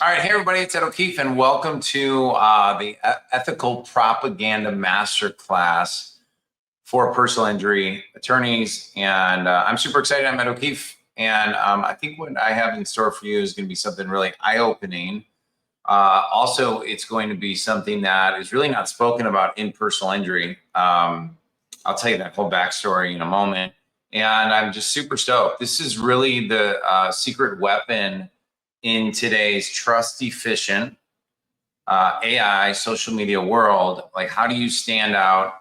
All right, hey everybody, it's Ed O'Keefe, and welcome to the Ethical Propaganda Masterclass for personal injury attorneys. And I'm super excited. I'm Ed O'Keefe, and I think what I have in store for you is going to be something really eye-opening. Also, it's going to be something that is really not spoken about in personal injury. I'll tell you that whole backstory in a moment. And I'm just super stoked. This is really the secret weapon in today's trust-deficient AI social media world. Like, how do you stand out,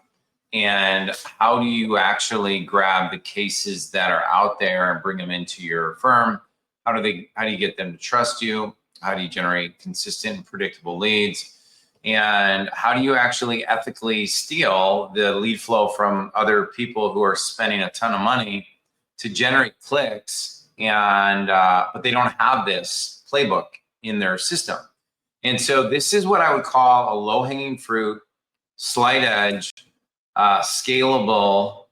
and how do you actually grab the cases that are out there and bring them into your firm? How do you get them to trust you? How do you generate consistent and predictable leads? And how do you actually ethically steal the lead flow from other people who are spending a ton of money to generate clicks, and but they don't have this playbook in their system? And so this is what I would call a low-hanging fruit, slight edge, scalable,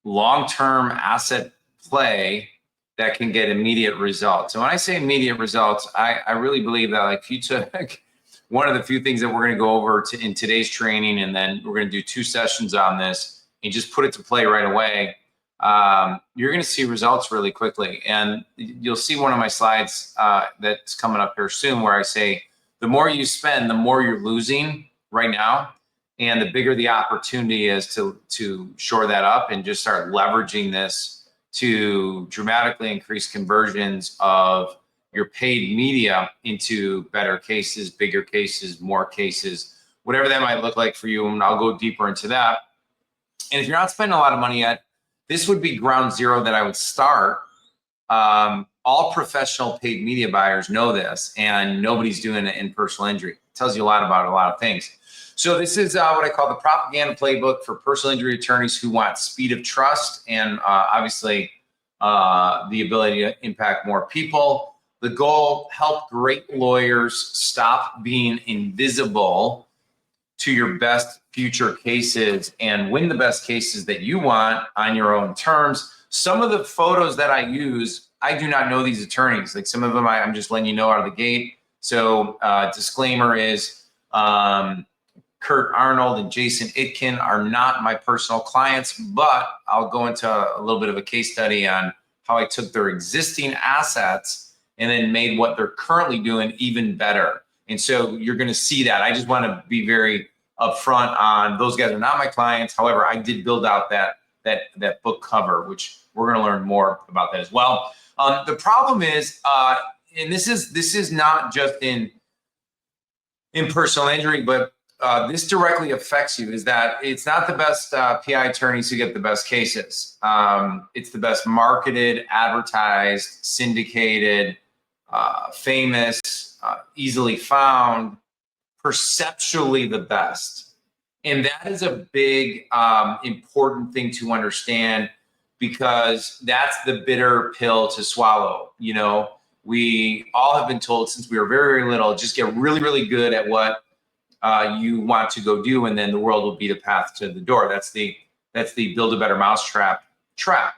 long-term asset play that can get immediate results. And when I say immediate results, I really believe that, like, if you took one of the few things that we're going to go over in today's training, and then we're going to do 2 sessions on this, and just put it to play right away, you're going to see results really quickly. And you'll see one of my slides that's coming up here soon, where I say the more you spend, the more you're losing right now, and the bigger the opportunity is to shore that up and just start leveraging this to dramatically increase conversions of your paid media into better cases, bigger cases, more cases, whatever that might look like for you. And I'll go deeper into that. And if you're not spending a lot of money yet, this would be ground zero that I would start. All professional paid media buyers know this, and nobody's doing it in personal injury. It tells you a lot about a lot of things. So this is what I call the propaganda playbook for personal injury attorneys who want speed of trust and obviously the ability to impact more people. The goal: help great lawyers stop being invisible to your best future cases and win the best cases that you want on your own terms. Some of the photos that I use, I do not know these attorneys. Like, some of them I'm just letting you know out of the gate. So disclaimer is Kurt Arnold and Jason Itkin are not my personal clients, but I'll go into a little bit of a case study on how I took their existing assets and then made what they're currently doing even better. And so you're going to see that. I just want to be very upfront on those guys are not my clients. However, I did build out that book cover, which we're going to learn more about that as well. The problem is, and this is not just in personal injury, but this directly affects you, is that it's not the best PI attorneys who get the best cases. It's the best marketed, advertised, syndicated, famous, easily found, perceptually the best. And that is a big, important thing to understand, because that's the bitter pill to swallow. You know, we all have been told since we were very, very little, just get really, really good at what you want to go do, and then the world will be the path to the door. That's the build a better mousetrap trap.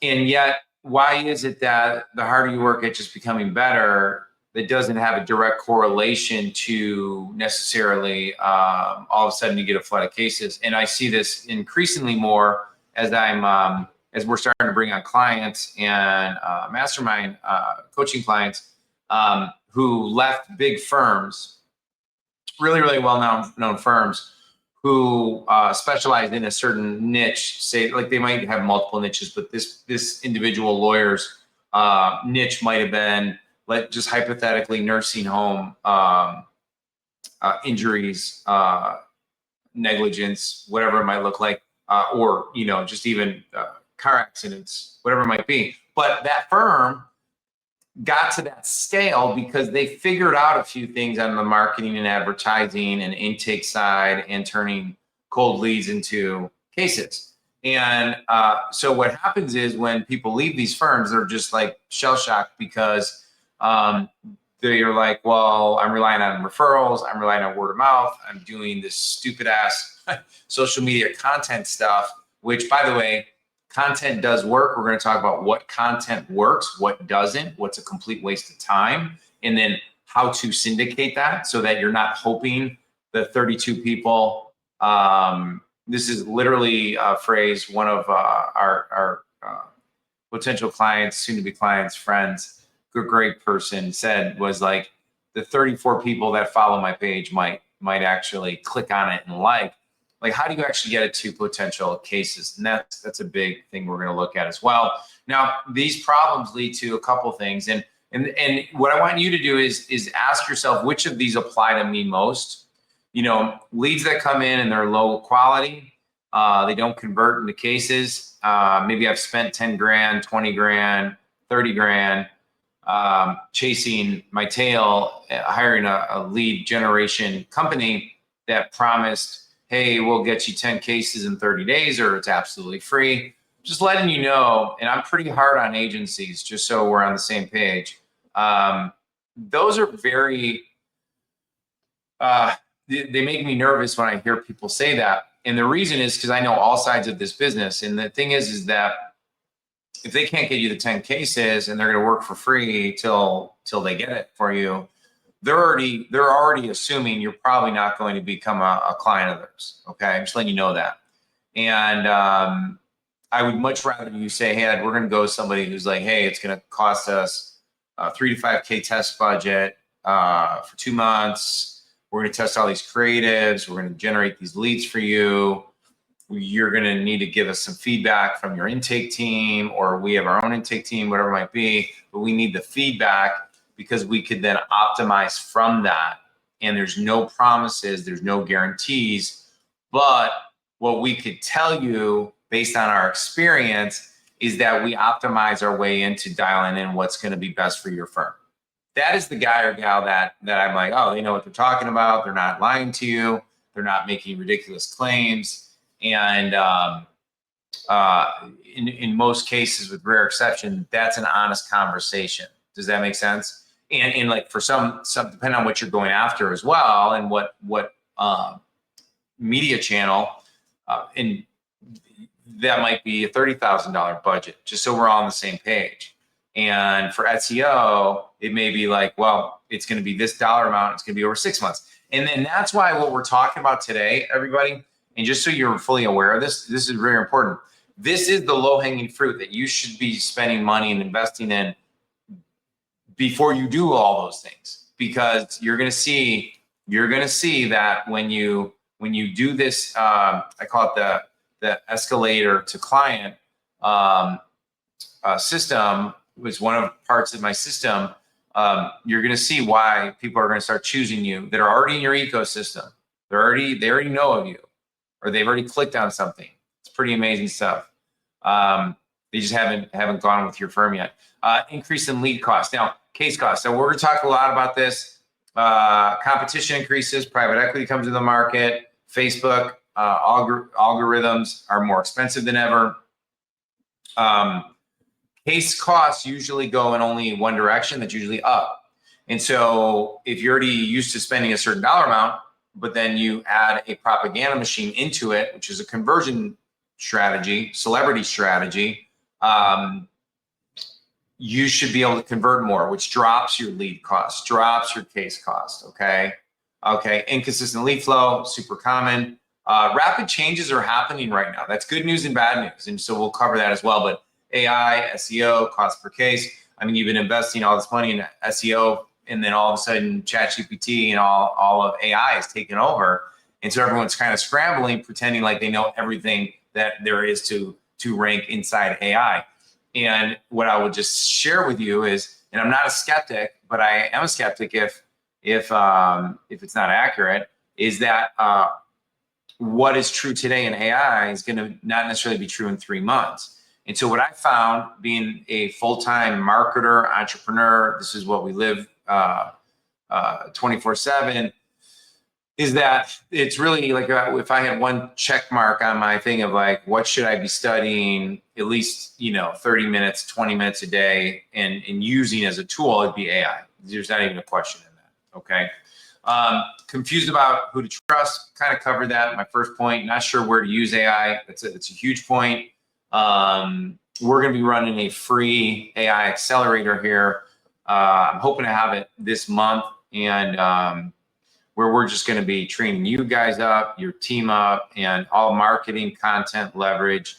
And yet, why is it that the harder you work at just becoming better, that doesn't have a direct correlation to necessarily all of a sudden you get a flood of cases? And I see this increasingly more as as we're starting to bring on clients and mastermind coaching clients who left big firms, really, really well-known firms, who specialize in a certain niche. Say, like, they might have multiple niches, but this individual lawyer's niche might have been, like, just hypothetically, nursing home injuries, negligence, whatever it might look like, or, you know, just even car accidents, whatever it might be. But that firm got to that scale because they figured out a few things on the marketing and advertising and intake side, and turning cold leads into cases. And so what happens is, when people leave these firms, they're just like shell shocked, because they're like, well, I'm relying on referrals, I'm relying on word of mouth, I'm doing this stupid ass social media content stuff, which, by the way, Content does work. We're going to talk about what content works, what doesn't, what's a complete waste of time, and then how to syndicate that so that you're not hoping the 32 people. This is literally a phrase one of our potential clients, soon-to-be clients, friends, good, great person said was like, the 34 people that follow my page might actually click on it and like how do you actually get it to potential cases? And that's a big thing we're going to look at as well. Now, these problems lead to a couple things, and what I want you to do is ask yourself, which of these apply to me most? You know, leads that come in and they're low quality, they don't convert into cases. Maybe I've spent 10 grand, 20 grand, 30 grand chasing my tail, hiring a lead generation company that promised, hey, we'll get you 10 cases in 30 days or it's absolutely free. Just letting you know, and I'm pretty hard on agencies, just so we're on the same page. Those are very, they make me nervous when I hear people say that. And the reason is because I know all sides of this business. And the thing is that if they can't get you the 10 cases and they're going to work for free till they get it for you, they're already assuming you're probably not going to become a client of theirs. Okay, I'm just letting you know that. And I would much rather you say, hey, we're going to go with somebody who's like, hey, it's going to cost us a 3 to 5K test budget for 2 months. We're going to test all these creatives. We're going to generate these leads for you. You're going to need to give us some feedback from your intake team, or we have our own intake team, whatever it might be, but we need the feedback because we could then optimize from that. And there's no promises, there's no guarantees, but what we could tell you based on our experience is that we optimize our way into dialing in what's going to be best for your firm. That is the guy or gal that I'm like, oh, they know what they're talking about. They're not lying to you. They're not making ridiculous claims. And in most cases, with rare exception, that's an honest conversation. Does that make sense? And like for some depending on what you're going after as well, and what media channel, and that might be a $30,000 budget, just so we're all on the same page. And for SEO, it may be like, well, it's going to be this dollar amount. It's going to be over 6 months. And then that's why what we're talking about today, everybody, and just so you're fully aware of this is very important. This is the low-hanging fruit that you should be spending money and investing in before you do all those things, because you're going to see that when you do this, I call it the escalator to client system, was one of the parts of my system. You're going to see why people are going to start choosing you that are already in your ecosystem. They already know of you, or they've already clicked on something. It's pretty amazing stuff. They just haven't gone with your firm yet. Increase in lead costs. Now, case costs. So we're going to talk a lot about this. Competition increases. Private equity comes to the market. Facebook algorithms are more expensive than ever. Case costs usually go in only one direction. That's usually up. And so if you're already used to spending a certain dollar amount, but then you add a propaganda machine into it, which is a conversion strategy, celebrity strategy, you should be able to convert more, which drops your lead cost, drops your case cost. Okay. Inconsistent lead flow, super common. Rapid changes are happening right now. That's good news and bad news. And so we'll cover that as well. But AI, SEO, cost per case. I mean, you've been investing all this money in SEO, and then all of a sudden ChatGPT and all of AI is taking over. And so everyone's kind of scrambling, pretending like they know everything that there is to rank inside AI. And what I would just share with you is, and I'm not a skeptic, but I am a skeptic if it's not accurate, is that what is true today in AI is going to not necessarily be true in 3 months. And so what I found, being a full-time marketer, entrepreneur, this is what we live 24/7, is that it's really like if I had one check mark on my thing of like, what should I be studying at least, 30 minutes, 20 minutes a day and using as a tool, it'd be AI. There's not even a question in that. Okay. Confused about who to trust, kind of covered that. My first point, not sure where to use AI. It's a huge point. We're going to be running a free AI accelerator here. I'm hoping to have it this month, and where we're just going to be training you guys up, your team up, and all marketing, content, leverage,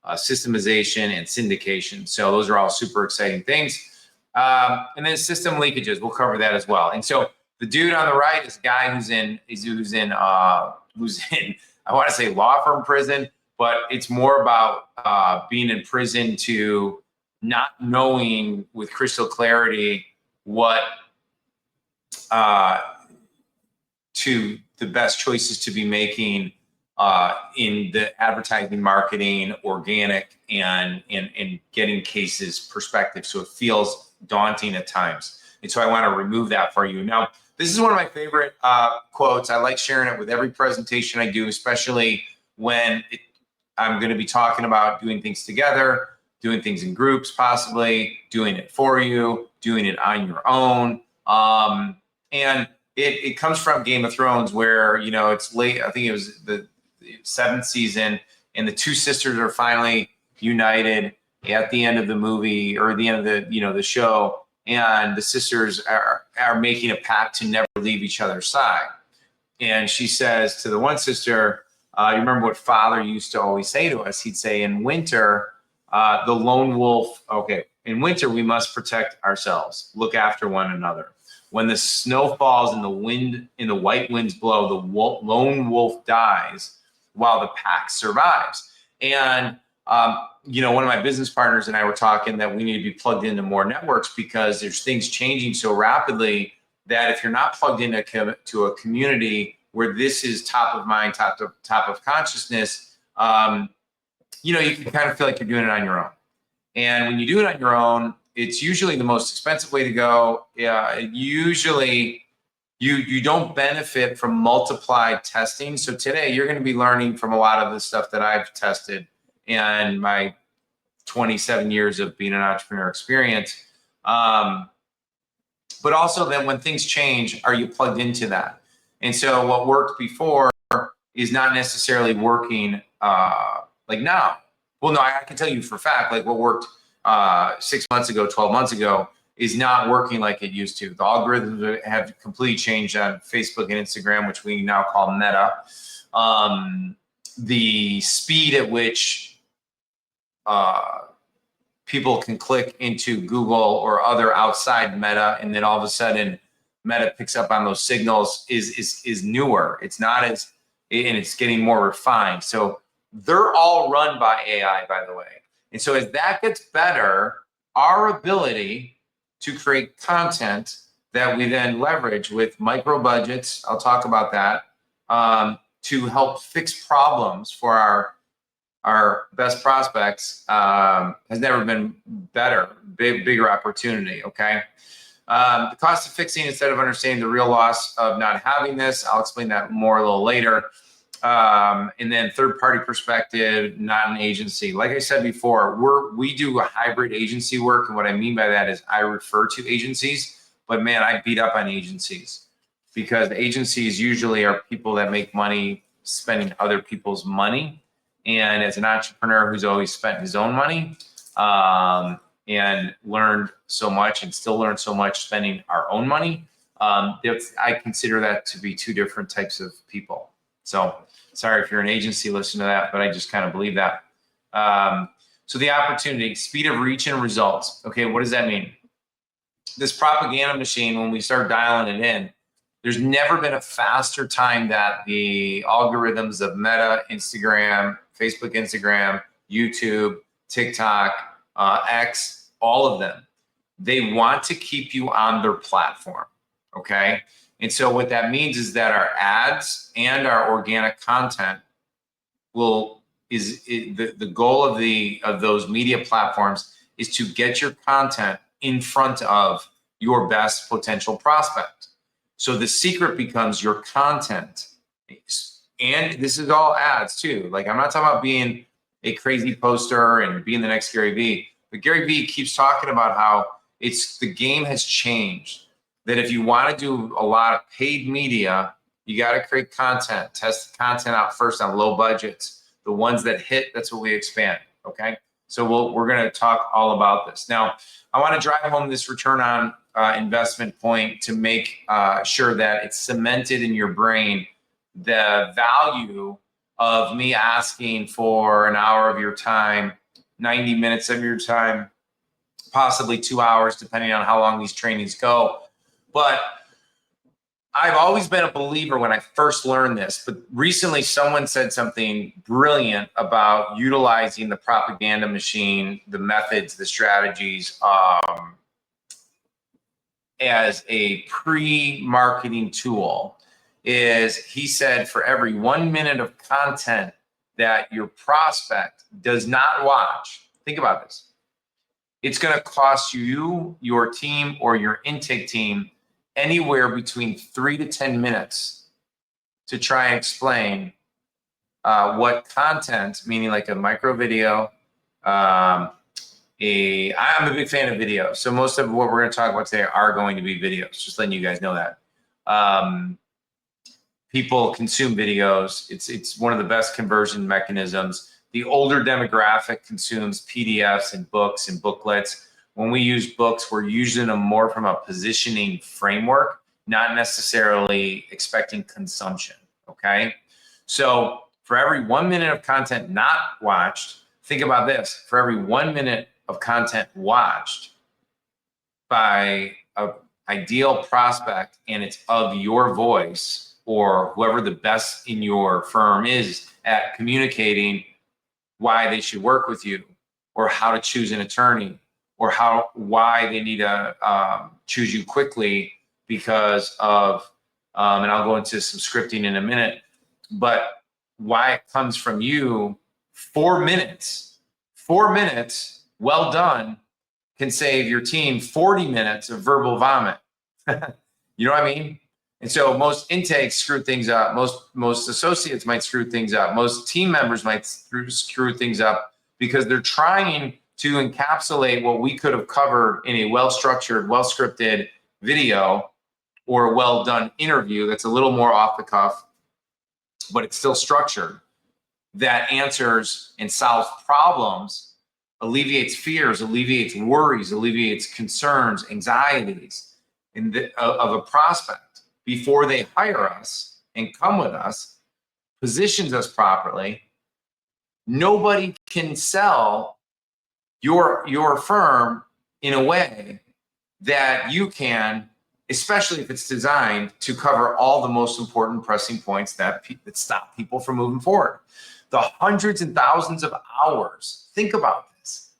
systemization, and syndication. So those are all super exciting things. And then system leakages, we'll cover that as well. And so the dude on the right is a guy who's in I want to say law firm prison, but it's more about being in prison to not knowing with crystal clarity what to the best choices to be making in the advertising, marketing, organic, and getting cases perspective. So it feels daunting at times. And so I want to remove that for you. Now, this is one of my favorite quotes. I like sharing it with every presentation I do, especially when I'm going to be talking about doing things together, doing things in groups, possibly doing it for you, doing it on your own. And it comes from Game of Thrones, where, you know, it's late. I think it was the 7th season, and the two sisters are finally united at the end of the movie, or the end of the, you know, the show. And the sisters are making a pact to never leave each other's side. And she says to the one sister, you remember what Father used to always say to us? He'd say, in winter, the lone wolf, okay, in winter, we must protect ourselves, look after one another. When the snow falls and the white winds blow, the lone wolf dies while the pack survives. And, you know, one of my business partners and I were talking that we need to be plugged into more networks, because there's things changing so rapidly that if you're not plugged into a community where this is top of mind, top of consciousness, you know, you can kind of feel like you're doing it on your own. And when you do it on your own, it's usually the most expensive way to go. Usually you don't benefit from multiplied testing. So today you're going to be learning from a lot of the stuff that I've tested in my 27 years of being an entrepreneur experience. But also then when things change, are you plugged into that? And so what worked before is not necessarily working like now. Well, no, I can tell you for a fact, like what worked 6 months ago, 12 months ago, is not working like it used to. The algorithms have completely changed on Facebook and Instagram, which we now call Meta. The speed at which people can click into Google or other outside Meta, and then all of a sudden Meta picks up on those signals is newer. It's not as, and it's getting more refined. So they're all run by AI, by the way. And so as that gets better, our ability to create content that we then leverage with micro budgets, I'll talk about that, to help fix problems for our best prospects has never been better, bigger opportunity, okay? The cost of fixing, instead of understanding the real loss of not having this, I'll explain that more a little later. And then third-party perspective, not an agency. Like I said before, we do a hybrid agency work, and what I mean by that is I refer to agencies, but man, I beat up on agencies, because agencies usually are people that make money spending other people's money. And as an entrepreneur who's always spent his own money and learned so much and still learn so much spending our own money, I consider that to be two different types of people. So sorry if you're an agency, listen to that, but I just kind of believe that. So the opportunity, speed of reach and results. Okay, what does that mean? This propaganda machine, when we start dialing it in, there's never been a faster time that the algorithms of Meta, Instagram, Facebook, Instagram, YouTube, TikTok, X, all of them, they want to keep you on their platform, okay? And so what that means is that our ads and our organic content the goal of those media platforms is to get your content in front of your best potential prospect. So the secret becomes your content. And this is all ads too. Like, I'm not talking about being a crazy poster and being the next Gary Vee, but Gary Vee keeps talking about how the game has changed. That if you want to do a lot of paid media, you got to create content, test the content out first on low budgets. The ones that hit, that's what we expand. okay? So we're going to talk all about this. Now, I want to drive home this return on investment point to make sure that it's cemented in your brain, the value of me asking for an hour of your time, 90 minutes of your time, possibly 2 hours, depending on how long these trainings go. But I've always been a believer when I first learned this, but recently someone said something brilliant about utilizing the propaganda machine, the methods, the strategies, as a pre-marketing tool. Is he said, for every 1 minute of content that your prospect does not watch, think about this, it's going to cost you, your team, or your intake team anywhere between 3 to 10 minutes to try and explain what content, meaning like a micro video. I'm a big fan of videos. So most of what we're going to talk about today are going to be videos, just letting you guys know that. People consume videos. It's one of the best conversion mechanisms. The older demographic consumes PDFs and books and booklets. When we use books, we're using them more from a positioning framework, not necessarily expecting consumption, okay? So for every 1 minute of content not watched, think about this. For every 1 minute of content watched by an ideal prospect, and it's of your voice or whoever the best in your firm is at communicating why they should work with you, or how to choose an attorney, or why they need to choose you quickly because of, and I'll go into some scripting in a minute, but why it comes from you. 4 minutes, well done, can save your team 40 minutes of verbal vomit. You know what I mean? And so most intakes screw things up. Most associates might screw things up. Most team members might screw things up because they're trying to encapsulate what we could have covered in a well-structured, well-scripted video or a well-done interview that's a little more off the cuff, but it's still structured, that answers and solves problems, alleviates fears, alleviates worries, alleviates concerns, anxieties of a prospect before they hire us and come with us, positions us properly. Nobody can sell your firm in a way that you can, especially if it's designed to cover all the most important pressing points that stop people from moving forward. The hundreds and thousands of hours, think about this,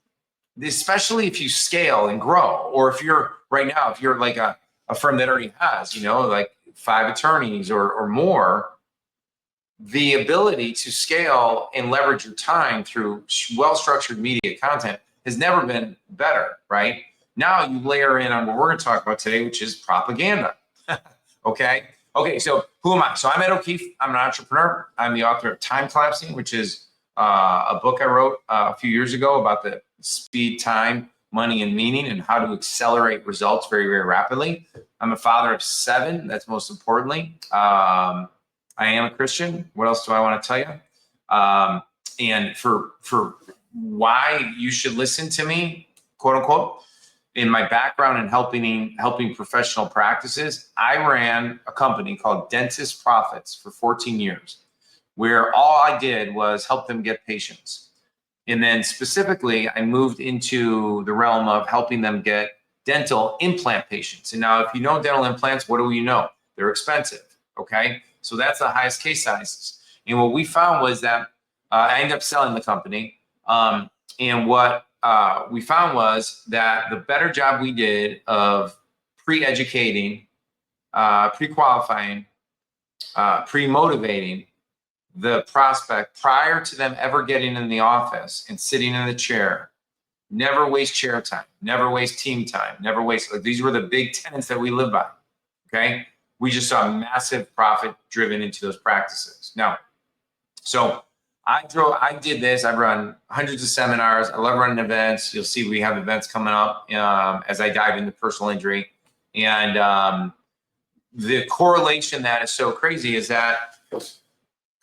especially if you scale and grow, or if you're right now, if you're like a firm that already has, like 5 attorneys or more, the ability to scale and leverage your time through well-structured media content has never been better, right? Now you layer in on what we're going to talk about today, which is propaganda. Okay, so who am I? So I'm Ed O'Keefe. I'm an entrepreneur. I'm the author of Time Collapsing, which is a book I wrote a few years ago about the speed, time, money, and meaning, and how to accelerate results very, very rapidly. I'm a father of 7. That's most importantly. I am a Christian. What else do I want to tell you? And for why you should listen to me, quote unquote, in my background in helping professional practices, I ran a company called Dentist Profits for 14 years, where all I did was help them get patients. And then specifically, I moved into the realm of helping them get dental implant patients. And now if you know dental implants, what do you know? They're expensive, okay? So that's the highest case sizes. And what we found was that I ended up selling the company. And what we found was that the better job we did of pre-educating, pre-qualifying, pre-motivating the prospect prior to them ever getting in the office and sitting in the chair, never waste chair time, never waste team time, never waste, these were the big tenets that we live by, okay? We just saw massive profit driven into those practices. Now, so I did this. I've run hundreds of seminars. I love running events. You'll see we have events coming up as I dive into personal injury. And the correlation that is so crazy is that a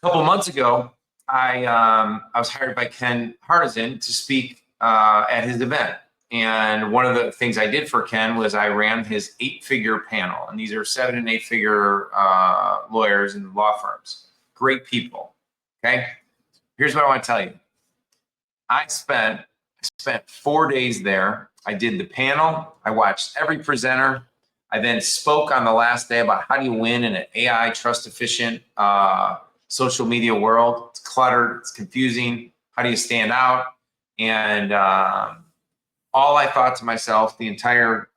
couple months ago, I was hired by Ken Hardison to speak at his event. And one of the things I did for Ken was I ran his 8-figure panel. And these are 7- and 8-figure lawyers and law firms. Great people. Okay. Here's what I want to tell you. I spent 4 days there. I did the panel. I watched every presenter. I then spoke on the last day about how do you win in an AI trust-deficient social media world. It's cluttered. It's confusing. How do you stand out? And all I thought to myself the entire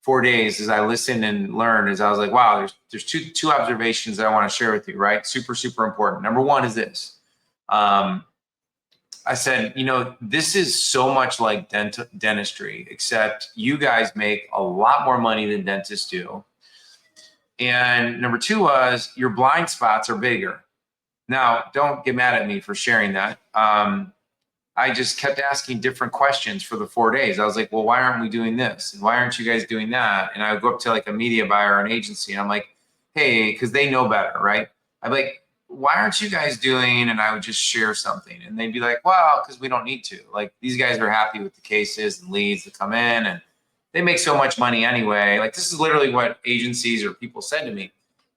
4 days as I listened and learned is I was like, wow, there's two observations that I want to share with you, right? Super, super important. Number one is this. I said, this is so much like dentistry, except you guys make a lot more money than dentists do. And number two was your blind spots are bigger. Now, don't get mad at me for sharing that. I just kept asking different questions for the 4 days. I was like, well, why aren't we doing this? And why aren't you guys doing that? And I would go up to like a media buyer or an agency and I'm like, hey, because they know better, right? I'm like, why aren't you guys doing? And I would just share something and they'd be like, well, because we don't need to. Like these guys are happy with the cases and leads that come in and they make so much money anyway. Like this is literally what agencies or people said to me.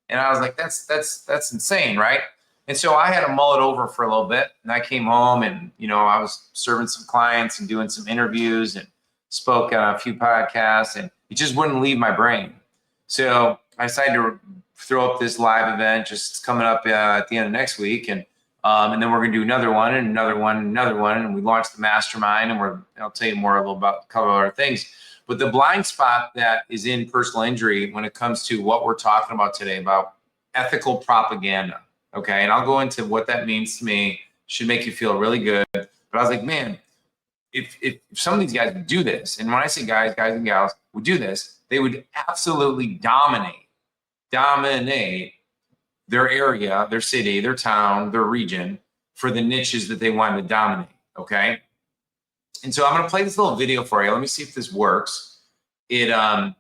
And I was like, that's insane, right? And so I had to mull it over for a little bit. And I came home and, I was serving some clients and doing some interviews and spoke on a few podcasts and it just wouldn't leave my brain. So I decided to throw up this live event just coming up at the end of next week. And then we're going to do another one and another one and another one. And we launched the mastermind and I'll tell you more a little about a couple of other things. But the blind spot that is in personal injury when it comes to what we're talking about today about ethical propaganda. Okay. And I'll go into what that means to me. Should make you feel really good. But I was like, man, if some of these guys would do this, and when I say guys and gals would do this, they would absolutely dominate their area, their city, their town, their region for the niches that they wanted to dominate. Okay. And so I'm going to play this little video for you. Let me see if this works. The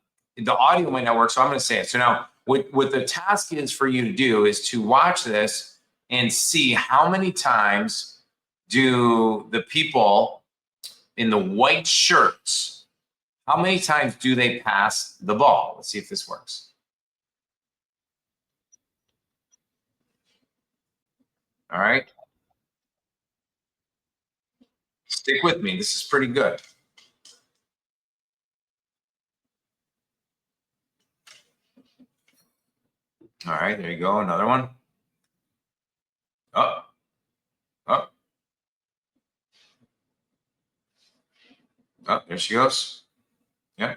audio might not work, so I'm going to say it. So now what the task is for you to do is to watch this and see how many times do the people in the white shirts, how many times do they pass the ball? Let's see if this works. All right. Stick with me. This is pretty good. All right, there you go. Another one. Oh. Oh, there she goes. Yeah.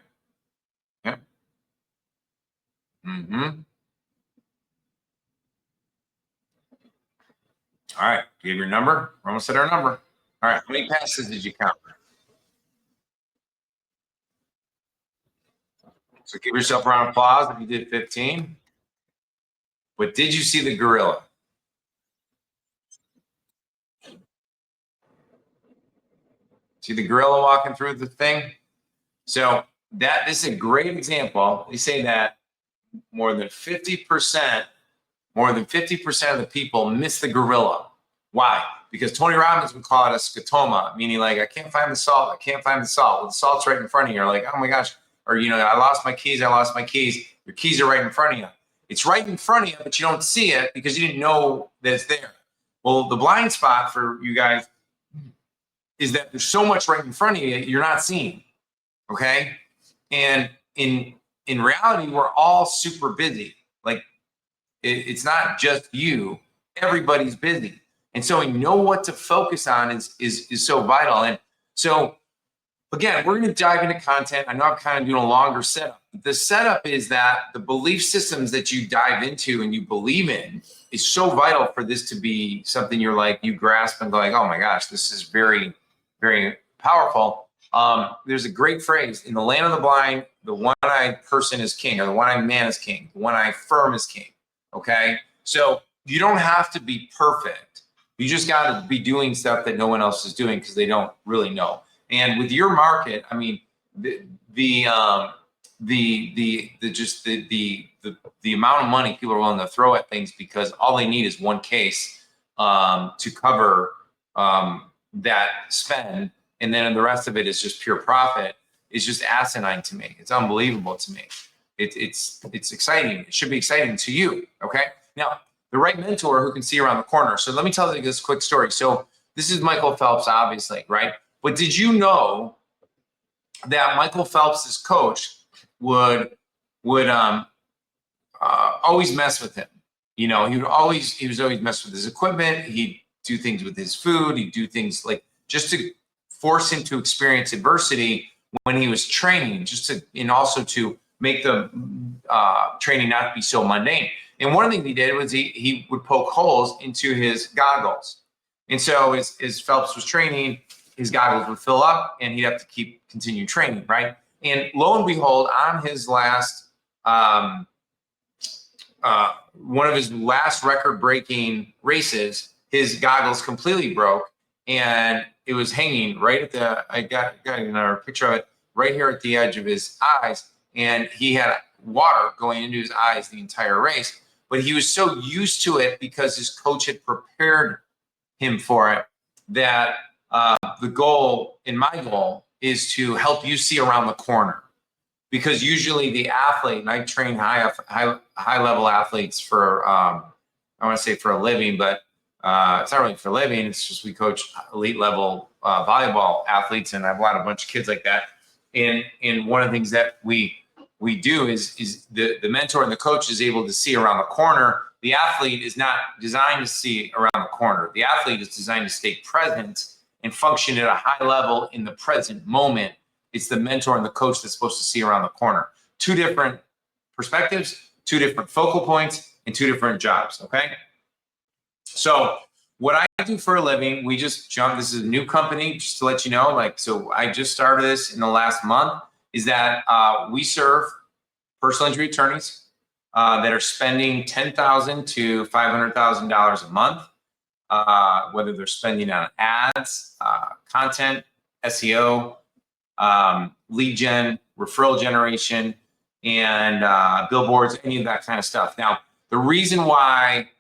Yeah. Mm-hmm. All right. Do you have your number? We're almost at our number. All right. How many passes did you count? So give yourself a round of applause if you did 15. But did you see the gorilla? See the gorilla walking through the thing? So this is a great example. They say that more than 50% of the people miss the gorilla. Why? Because Tony Robbins would call it a scotoma, meaning like, I can't find the salt. I can't find the salt. Well, the salt's right in front of you. You're like, oh my gosh. Or, I lost my keys. Your keys are right in front of you. It's right in front of you, but you don't see it because you didn't know that it's there. Well, the blind spot for you guys is that there's so much right in front of you you're not seeing. Okay. And in reality, we're all super busy. Like it's not just you, everybody's busy. And so we know what to focus on is so vital. And so again, we're going to dive into content. I know I'm kind of doing a longer setup. The setup is that the belief systems that you dive into and you believe in is so vital for this to be something you're like, you grasp and go like, oh my gosh, this is very, very powerful. There's a great phrase, in the land of the blind, the one-eyed person is king, or the one-eyed man is king, the one-eyed firm is king. Okay. So you don't have to be perfect. You just got to be doing stuff that no one else is doing because they don't really know. And with your market, I mean, the amount of money people are willing to throw at things because all they need is one case to cover that spend, and then the rest of it is just pure profit, is just asinine to me. It's unbelievable to me. It's exciting. It should be exciting to you. Okay. Now, the right mentor who can see around the corner. So let me tell you this quick story. So this is Michael Phelps, obviously, right? But did you know that Michael Phelps's coach would always mess with him? You know, he was always mess with his equipment. He'd do things with his food. He'd do things like just to force him to experience adversity when he was training, just to, and also to make the training not be so mundane. And one of the things he did was he would poke holes into his goggles. And so as Phelps was training, his goggles would fill up and he'd have to continue training, right? And lo and behold, on his last, one of his last record-breaking races, his goggles completely broke and it was hanging right at the, I got another picture of it, right here at the edge of his eyes. And he had water going into his eyes the entire race. But he was so used to it because his coach had prepared him for it that the goal, and my goal, is to help you see around the corner. Because usually the athlete, and I train high level athletes for, I want to say for a living, but it's not really for a living. It's just we coach elite level volleyball athletes, and I have a bunch of kids like that. And one of the things that we do is the mentor and the coach is able to see around the corner. The athlete is not designed to see around the corner. The athlete is designed to stay present and function at a high level in the present moment. It's the mentor and the coach that's supposed to see around the corner. Two different perspectives, two different focal points, and two different jobs, okay? So what I do for a living, we just jumped, this is a new company, just to let you know, like, so I just started this in the last month, is that we serve personal injury attorneys that are spending $10,000 to $500,000 a month, whether they're spending on ads, content, SEO, lead gen, referral generation, and billboards, any of that kind of stuff. Now, the reason why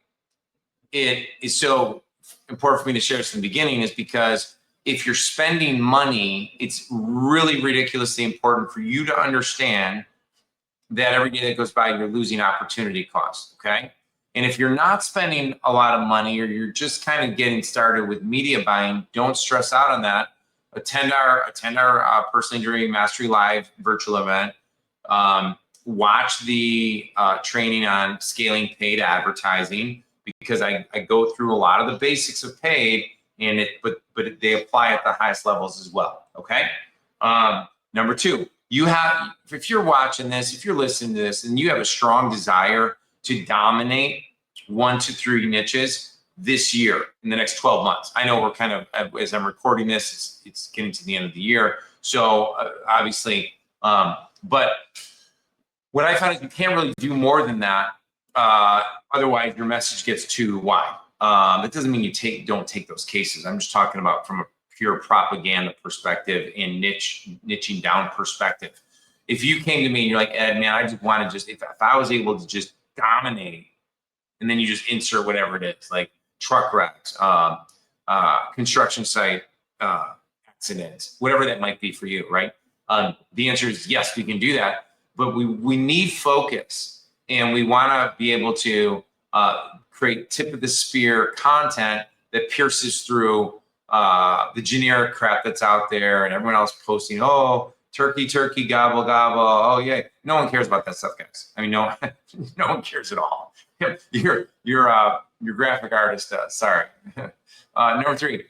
it is so important for me to share this in the beginning is because if you're spending money, it's really ridiculously important for you to understand that every day that goes by, you're losing opportunity costs, okay? And if you're not spending a lot of money, or you're just kind of getting started with media buying, don't stress out on that. Attend our Personal Injury Mastery Live virtual event. Watch the training on scaling paid advertising, because I go through a lot of the basics of paid, and but they apply at the highest levels as well. Okay. Number two, if you're watching this, if you're listening to this, and you have a strong desire to dominate 1 to 3 niches this year in the next 12 months. I know we're kind of, as I'm recording this, it's getting to the end of the year. So obviously, but what I found is you can't really do more than that. Otherwise, your message gets too wide. That doesn't mean you don't take those cases. I'm just talking about from a pure propaganda perspective and niching down perspective. If you came to me and you're like, Ed, man, I just want to if I was able to just dominate, and then you just insert whatever it is, like truck wrecks, construction site accidents, whatever that might be for you, right? The answer is yes, we can do that, but we need focus, and we want to be able to create tip of the spear content that pierces through the generic crap that's out there, and everyone else posting, oh, turkey, gobble, gobble. Oh yeah, no one cares about that stuff, guys. I mean, no one cares at all. Your graphic artist does. Sorry. Number 3,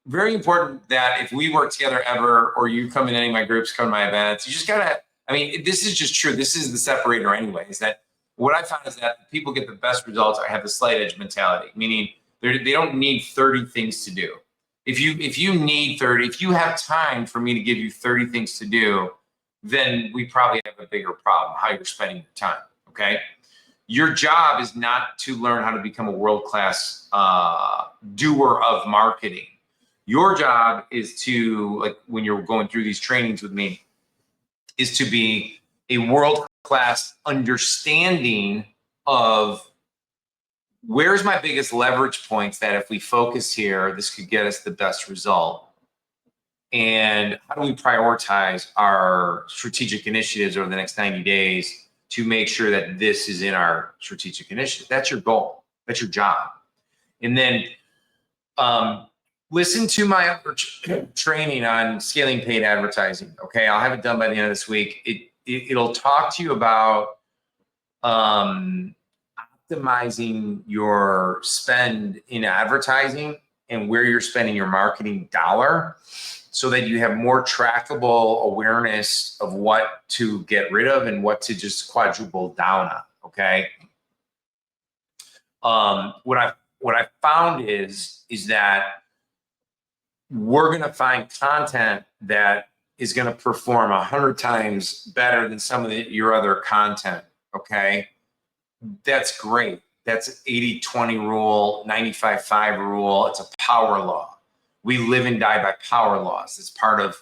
very important that if we work together ever, or you come in any of my groups, come to my events, you just gotta. I mean, this is just true. This is the separator, anyway. Is that what I found is that people get the best results. I have the slight edge mentality, meaning they don't need 30 things to do. If you need 30, if you have time for me to give you 30 things to do, then we probably have a bigger problem, how you're spending your time, okay? Your job is not to learn how to become a world-class doer of marketing. Your job is to, like when you're going through these trainings with me, is to be a world-class understanding of where's my biggest leverage points that if we focus here, this could get us the best result? And how do we prioritize our strategic initiatives over the next 90 days to make sure that this is in our strategic initiative? That's your goal. That's your job. And then listen to my training on scaling paid advertising. Okay, I'll have it done by the end of this week. It'll talk to you about optimizing your spend in advertising and where you're spending your marketing dollar, so that you have more trackable awareness of what to get rid of and what to just quadruple down on. Okay. What I found is that we're going to find content that is going to perform 100 times better than some of your other content. Okay. That's great. That's 80-20 rule, 95-5 rule. It's a power law. We live and die by power laws. It's part of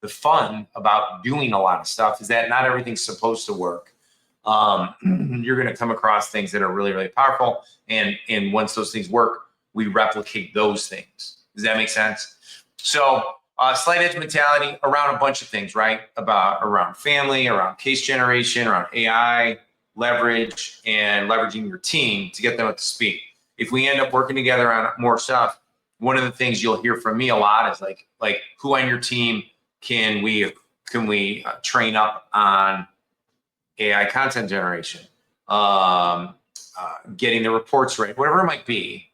the fun about doing a lot of stuff, is that not everything's supposed to work. You're going to come across things that are really, really powerful. And once those things work, we replicate those things. Does that make sense? So slight edge mentality around a bunch of things, right? Around family, around case generation, around AI, leverage, and leveraging your team to get them up to speed. If we end up working together on more stuff, one of the things you'll hear from me a lot is like who on your team can we train up on AI content generation, getting the reports right, whatever it might be.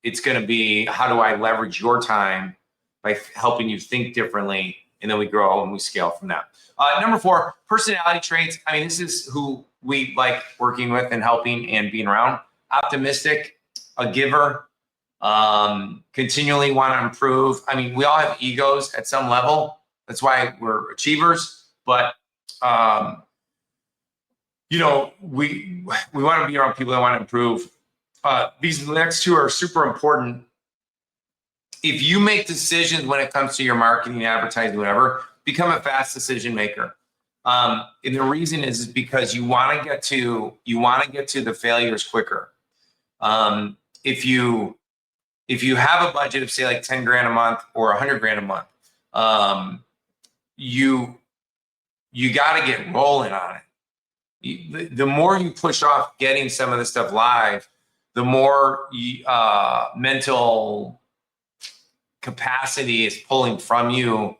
It's going to be, how do I leverage your time by helping you think differently, and then we grow and we scale from that. Number 4, personality traits. I mean, this is who we like working with and helping and being around. Optimistic, a giver, continually want to improve. I mean, we all have egos at some level. That's why we're achievers. But you know, we want to be around people that want to improve. These next 2 are super important. If you make decisions when it comes to your marketing, advertising, whatever, become a fast decision maker. And the reason is because you want to get to the failures quicker. If you have a budget of, say, like 10 grand a month or 100 grand a month, you got to get rolling on it. The more you push off getting some of this stuff live, the more mental capacity is pulling from you,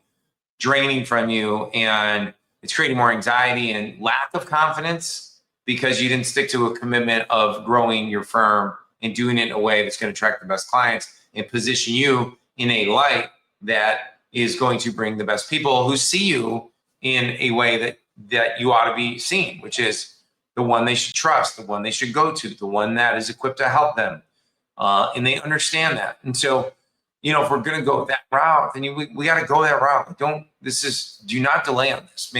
draining from you, and it's creating more anxiety and lack of confidence because you didn't stick to a commitment of growing your firm and doing it in a way that's going to attract the best clients and position you in a light that is going to bring the best people who see you in a way that you ought to be seen, which is the one they should trust, the one they should go to, the one that is equipped to help them. And they understand that. And so, you know, if we're going to go that route, then we got to go that route. Do not delay on this.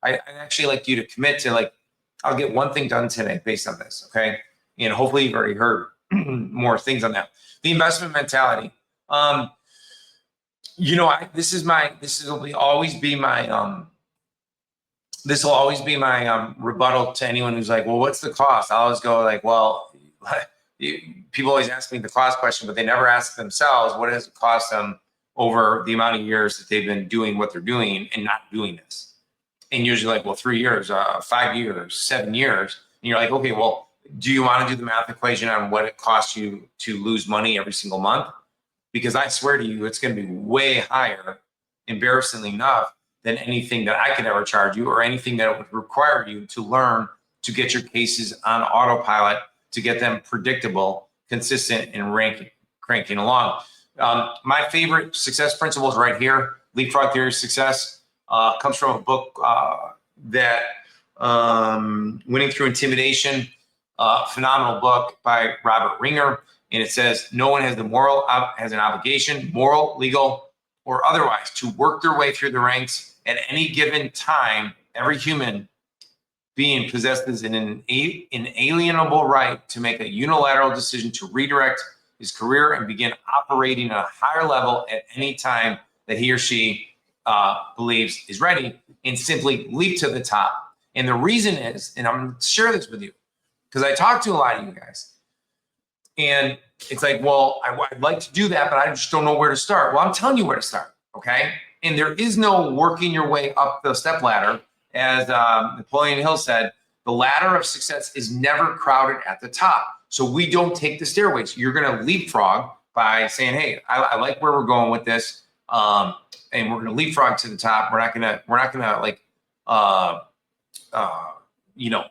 I actually like you to commit to, like, I'll get one thing done today based on this. Okay. And hopefully you've already heard more things on that. The investment mentality. You know, this will always be my rebuttal to anyone who's like, well, what's the cost? I always go like, well, people always ask me the cost question, but they never ask themselves, what does it cost them over the amount of years that they've been doing what they're doing and not doing this? And usually like, well, 3 years, 5 years, 7 years. And you're like, okay, well, do you want to do the math equation on what it costs you to lose money every single month? Because I swear to you, it's going to be way higher, embarrassingly enough, than anything that I could ever charge you, or anything that would require you to learn to get your cases on autopilot, to get them predictable, consistent, and cranking along. My favorite success principle is right here. Leapfrog Theory of Success comes from a book that Winning Through Intimidation, phenomenal book by Robert Ringer. And it says, no one has an obligation, moral, legal, or otherwise, to work their way through the ranks at any given time. Every human being possesses an inalienable right to make a unilateral decision to redirect his career and begin operating at a higher level at any time that he or she believes is ready, and simply leap to the top. And the reason is, and I'm going to share this with you because I talk to a lot of you guys, And it's like, well, I'd like to do that, but I just don't know where to start. Well, I'm telling you where to start, okay? And there is no working your way up the step ladder. As Napoleon Hill said, the ladder of success is never crowded at the top. So we don't take the stairways. You're going to leapfrog by saying, hey, I like where we're going with this. And we're going to leapfrog to the top. We're not going to like,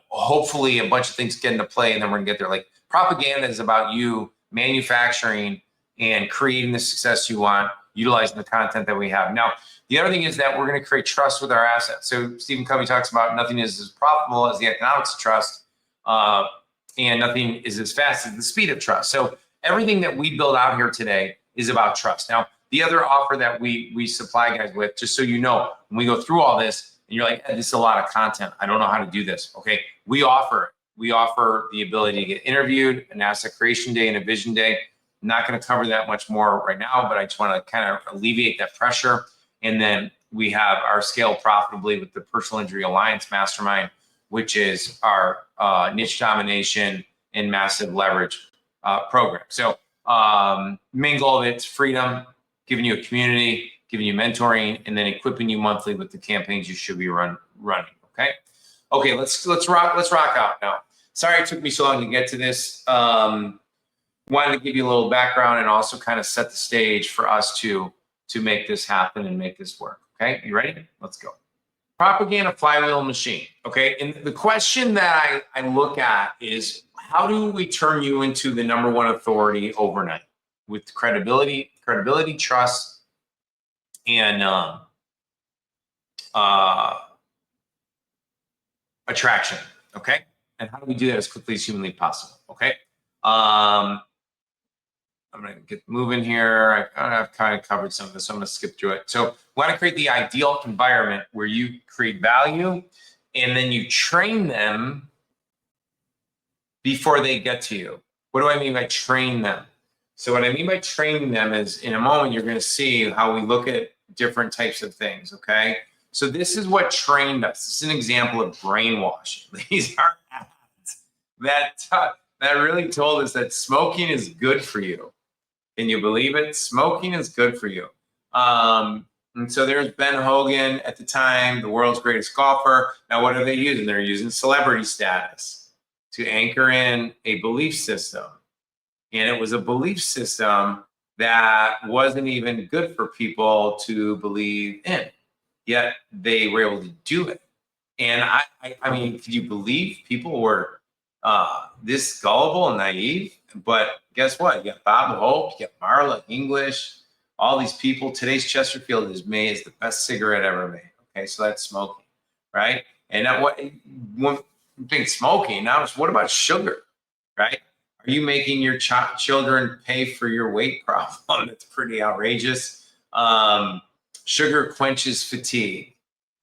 hopefully a bunch of things get into play and then we're going to get there. Like, propaganda is about you manufacturing and creating the success you want, utilizing the content that we have. Now, the other thing is that we're going to create trust with our assets. So Stephen Covey talks about nothing is as profitable as the economics of trust, and nothing is as fast as the speed of trust. So everything that we build out here today is about trust. Now, the other offer that we supply guys with, just so you know, when we go through all this and you're like, hey, this is a lot of content, I don't know how to do this. Okay, we offer the ability to get interviewed, an asset creation day and a vision day. I'm not going to cover that much more right now, but I just want to kind of alleviate that pressure. And then we have our Scale Profitably with the Personal Injury Alliance Mastermind, which is our niche domination and massive leverage program. So main goal of it's freedom, giving you a community, giving you mentoring, and then equipping you monthly with the campaigns you should be running. Okay, let's rock out now. Sorry it took me so long to get to this. Wanted to give you a little background and also kind of set the stage for us to make this happen and make this work. Okay, you ready? Let's go. Propaganda flywheel machine. Okay, and the question that I look at is, how do we turn you into the #1 authority overnight with credibility, trust, and attraction? Okay, and how do we do that as quickly as humanly possible? Okay, I'm going to get moving here. I've kind of covered some of this, so I'm going to skip through it. So we want to create the ideal environment where you create value and then you train them before they get to you. What do I mean by train them? So what I mean by training them is, in a moment, you're going to see how we look at different types of things, okay? So this is what trained us. This is an example of brainwashing. These are ads that really told us that smoking is good for you. Can you believe it? Smoking is good for you. And so there's Ben Hogan at the time, the world's greatest golfer. Now, what are they using? They're using celebrity status to anchor in a belief system. And it was a belief system that wasn't even good for people to believe in, yet they were able to do it. And I mean, could you believe people were this gullible and naive? But guess what? You got Bob Hope, you got Marla English, all these people. Today's Chesterfield is the best cigarette ever made. Okay, so that's smoking, right? And now one thing, smoking. Now, what about sugar, right? Are you making your children pay for your weight problem? That's pretty outrageous. Sugar quenches fatigue.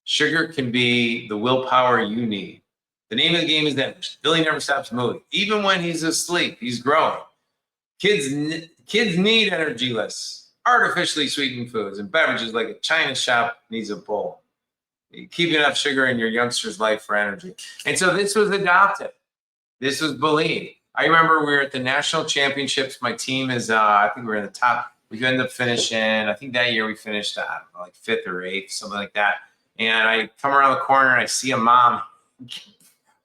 Sugar can be the willpower you need. The name of the game is that Billy never stops moving. Even when he's asleep, he's growing. Kids need energyless, artificially sweetened foods and beverages like a China shop needs a bowl. You keep enough sugar in your youngster's life for energy. And so this was adopted. This was believed. I remember we were at the national championships. My team is, I think we were in the top. We ended up finishing, I think that year we finished like 5th or 8th, something like that. And I come around the corner and I see a mom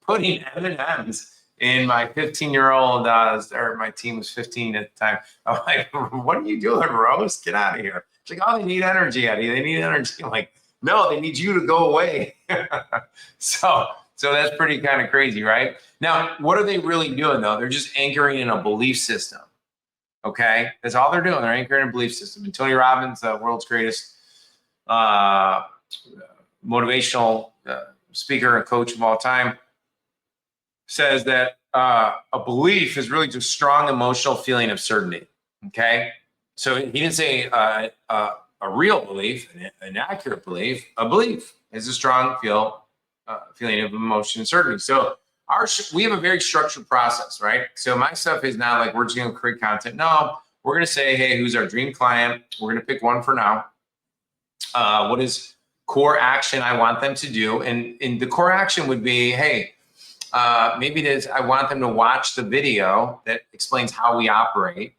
putting M&Ms in my 15-year-old, or my team was 15 at the time. I'm like, what are you doing, Rose? Get out of here. She's like, oh, they need energy out of you. They need energy. I'm like, no, they need you to go away. So that's pretty kind of crazy, right? Now, what are they really doing, though? They're just anchoring in a belief system, okay? That's all they're doing. They're anchoring in a belief system. And Tony Robbins, the world's greatest motivational speaker and coach of all time, says that a belief is really just strong emotional feeling of certainty, okay? So he didn't say a real belief, an accurate belief. A belief is a strong feeling of emotion and certainty. So we have a very structured process, right? So my stuff is not like we're just going to create content. No, we're going to say, hey, who's our dream client? We're going to pick one for now. What is core action I want them to do? And the core action would be, hey, Maybe it is, I want them to watch the video that explains how we operate,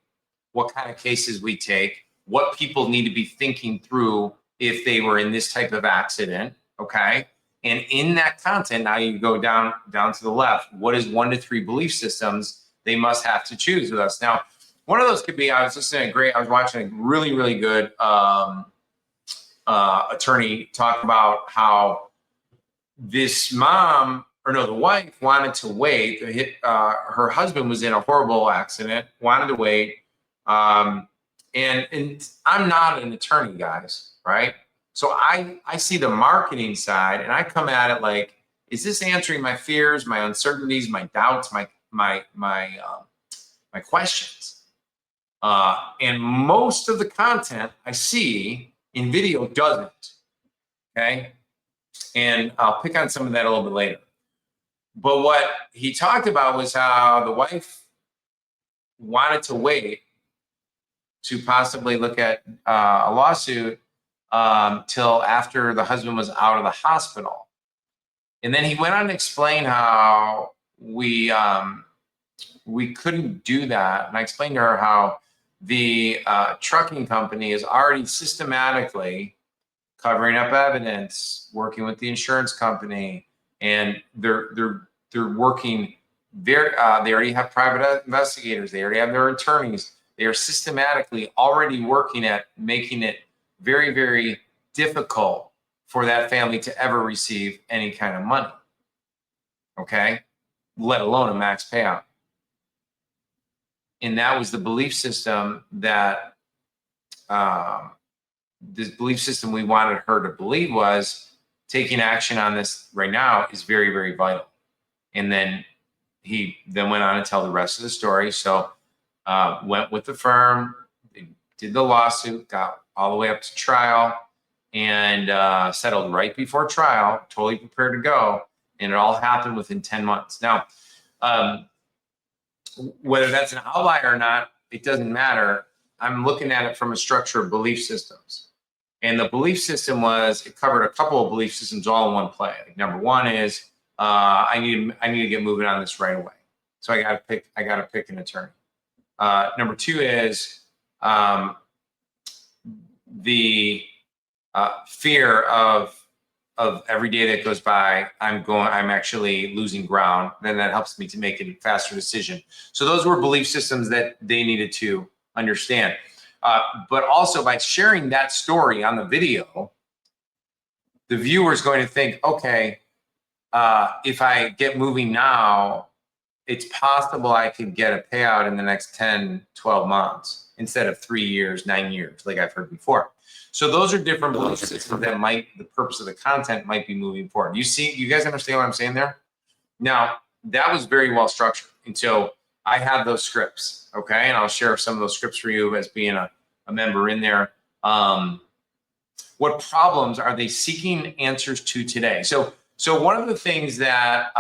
what kind of cases we take, what people need to be thinking through if they were in this type of accident, okay? And in that content, now you go down to the left, what is 1 to 3 belief systems they must have to choose with us? Now, one of those could be, I was watching a really, really good attorney talk about how this mom, or no, the wife wanted to wait. Her husband was in a horrible accident, wanted to wait. And I'm not an attorney, guys, right? So I see the marketing side, and I come at it like, is this answering my fears, my uncertainties, my doubts, my questions? And most of the content I see in video doesn't. Okay, and I'll pick on some of that a little bit later. But what he talked about was how the wife wanted to wait to possibly look at a lawsuit till after the husband was out of the hospital. And then he went on to explain how we couldn't do that. And I explained to her how the trucking company is already systematically covering up evidence, working with the insurance company, and they're working. They already have private investigators. They already have their attorneys. They are systematically already working at making it very, very difficult for that family to ever receive any kind of money. Okay, let alone a max payout. And that was the belief system that this belief system we wanted her to believe was taking action on this right now is very, very vital. And then he then went on to tell the rest of the story. So went with the firm, did the lawsuit, got all the way up to trial, and settled right before trial, totally prepared to go. And it all happened within 10 months. Now, whether that's an outlier or not, it doesn't matter. I'm looking at it from a structure of belief systems. And the belief system it covered a couple of belief systems all in one play. Like number one is, I need to get moving on this right away. So I gotta pick an attorney. Number two is the fear of every day that goes by, I'm actually losing ground. Then that helps me to make a faster decision. So those were belief systems that they needed to understand. But also by sharing that story on the video, the viewer is going to think, okay, if I get moving now, it's possible I could get a payout in the next 10, 12 months instead of 3 years, 9 years, like I've heard before. So those are different belief systems that the purpose of the content might be moving forward. You guys understand what I'm saying there? Now, that was very well structured until I had those scripts, okay? And I'll share some of those scripts for you as being a member in there. What problems are they seeking answers to today? So one of the things that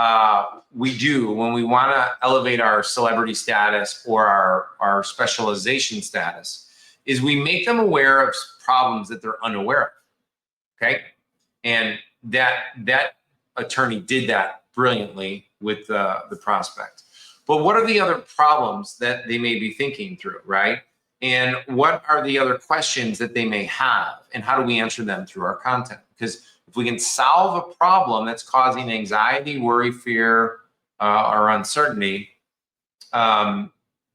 we do when we want to elevate our celebrity status or our specialization status is we make them aware of problems that they're unaware of, okay? And that attorney did that brilliantly with the prospect. But what are the other problems that they may be thinking through, right? And what are the other questions that they may have? And how do we answer them through our content? Because if we can solve a problem that's causing anxiety, worry, fear, or uncertainty,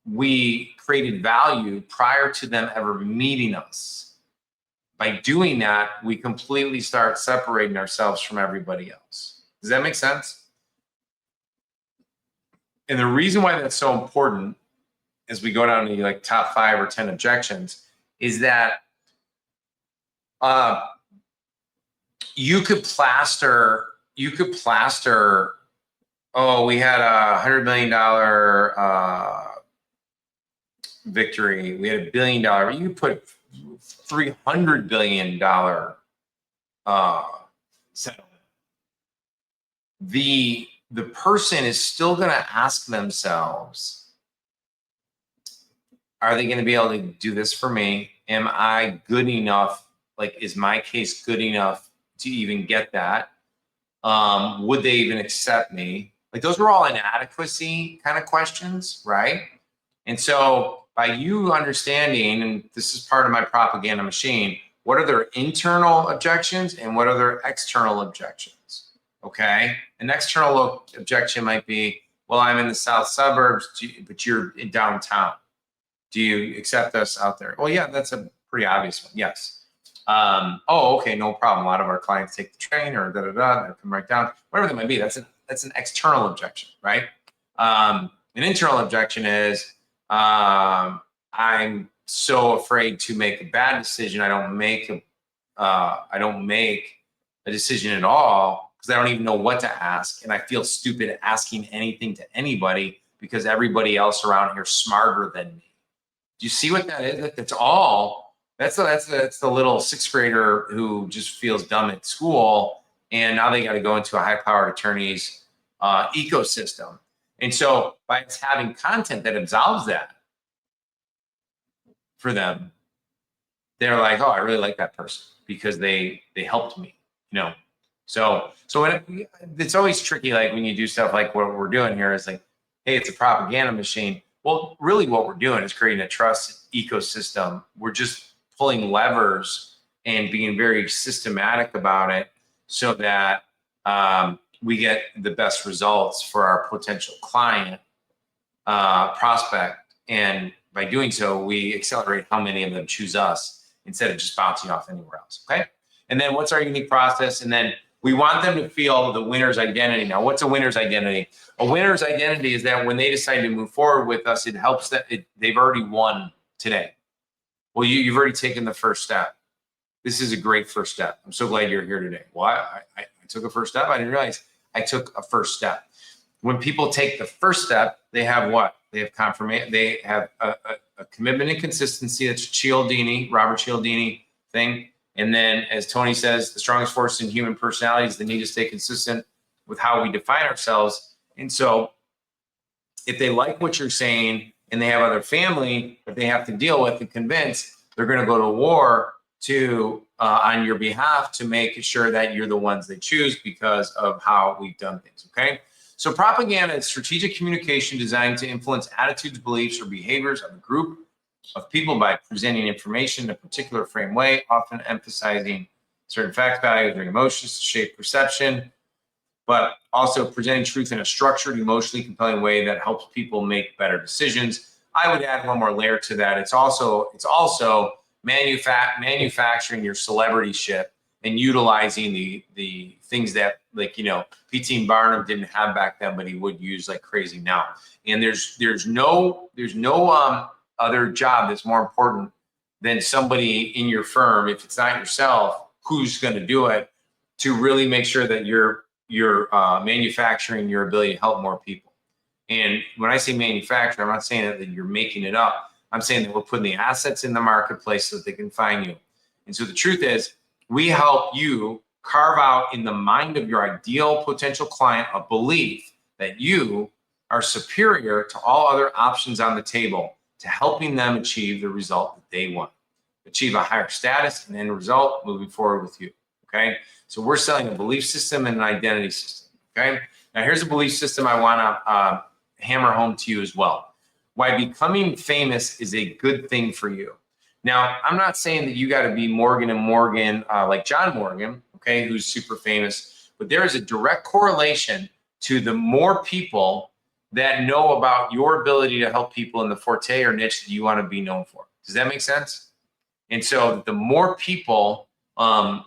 we created value prior to them ever meeting us. By doing that, we completely start separating ourselves from everybody else. Does that make sense? And the reason why that's so important as we go down to like top 5 or 10 objections is that you could plaster, oh, we had a $100 million victory. We had $1 billion. You put $300 billion settlement. The person is still going to ask themselves, are they going to be able to do this for me? Am I good enough? Like, is my case good enough to even get that? Would they even accept me? Like those are all inadequacy kind of questions, right? And so by you understanding, and this is part of my propaganda machine, what are their internal objections and what are their external objections? Okay. An external objection might be, well, I'm in the south suburbs, but you're in downtown. Do you accept us out there? Well, yeah, that's a pretty obvious one. Yes. Oh, okay, no problem. A lot of our clients take the train or they come right down, whatever that might be. That's an external objection, right? An internal objection is I'm so afraid to make a bad decision. I don't make a decision at all because I don't even know what to ask, and I feel stupid asking anything to anybody because everybody else around here is smarter than me. Do you see what that is? That's all. That's the little sixth grader who just feels dumb at school, and now they got to go into a high-powered attorney's ecosystem. And so by having content that absolves that for them, they're like, oh, I really like that person because they helped me, you know. So it's always tricky, like when you do stuff like what we're doing here is like, hey, it's a propaganda machine. Well, really what we're doing is creating a trust ecosystem. We're just pulling levers and being very systematic about it so that we get the best results for our potential client prospect. And by doing so, we accelerate how many of them choose us instead of just bouncing off anywhere else, okay? And then what's our unique process? And then we want them to feel the winner's identity. Now, what's a winner's identity? A winner's identity is that when they decide to move forward with us, it helps that they've already won today. Well, you've already taken the first step. This is a great first step. I'm so glad you're here today. Well, I took a first step. I didn't realize I took a first step. When people take the first step, they have what? They have confirmation. They have a commitment and consistency. That's Robert Cialdini thing. And then, as Tony says, the strongest force in human personality is the need to stay consistent with how we define ourselves. And so if they like what you're saying and they have other family that they have to deal with and convince, they're going to go to war on your behalf to make sure that you're the ones they choose because of how we've done things, okay? So propaganda is strategic communication designed to influence attitudes, beliefs, or behaviors of a group of people by presenting information in a particular frame way, often emphasizing certain facts, values, or emotions to shape perception, but also presenting truth in a structured, emotionally compelling way that helps people make better decisions. I would add one more layer to that. It's also manufacturing your celebrityship and utilizing the things that, like, you know, P.T. Barnum didn't have back then, but he would use like crazy now. And there's no other job that's more important than somebody in your firm, if it's not yourself, who's going to do it, to really make sure that you're manufacturing your ability to help more people. And when I say manufacture, I'm not saying that you're making it up. I'm saying that we're putting the assets in the marketplace so that they can find you. And so the truth is, we help you carve out in the mind of your ideal potential client a belief that you are superior to all other options on the table to helping them achieve the result that they want, achieve a higher status and end result moving forward with you, okay? So we're selling a belief system and an identity system, okay? Now here's a belief system I wanna hammer home to you as well. Why becoming famous is a good thing for you. Now, I'm not saying that you gotta be Morgan & Morgan, like John Morgan, okay, who's super famous, but there is a direct correlation to the more people that know about your ability to help people in the forte or niche that you want to be known for. Does that make sense? And so the more people that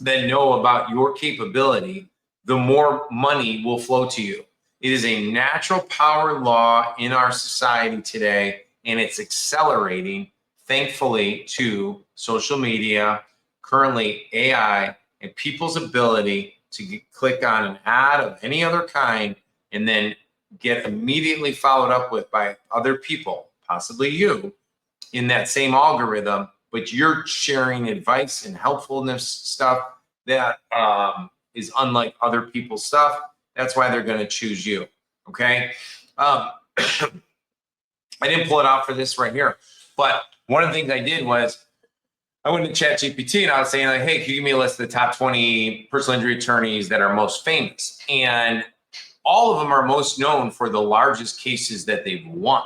know about your capability, the more money will flow to you. It is a natural power law in our society today, and it's accelerating, thankfully, to social media, currently AI, and people's ability to click on an ad of any other kind and then get immediately followed up with by other people, possibly you, in that same algorithm, but you're sharing advice and helpfulness stuff that is unlike other people's stuff. That's why they're going to choose you, okay? I didn't pull it out for this right here, but one of the things I did was I went to ChatGPT and I was saying, like, hey, can you give me a list of the top 20 personal injury attorneys that are most famous? And all of them are most known for the largest cases that they've won.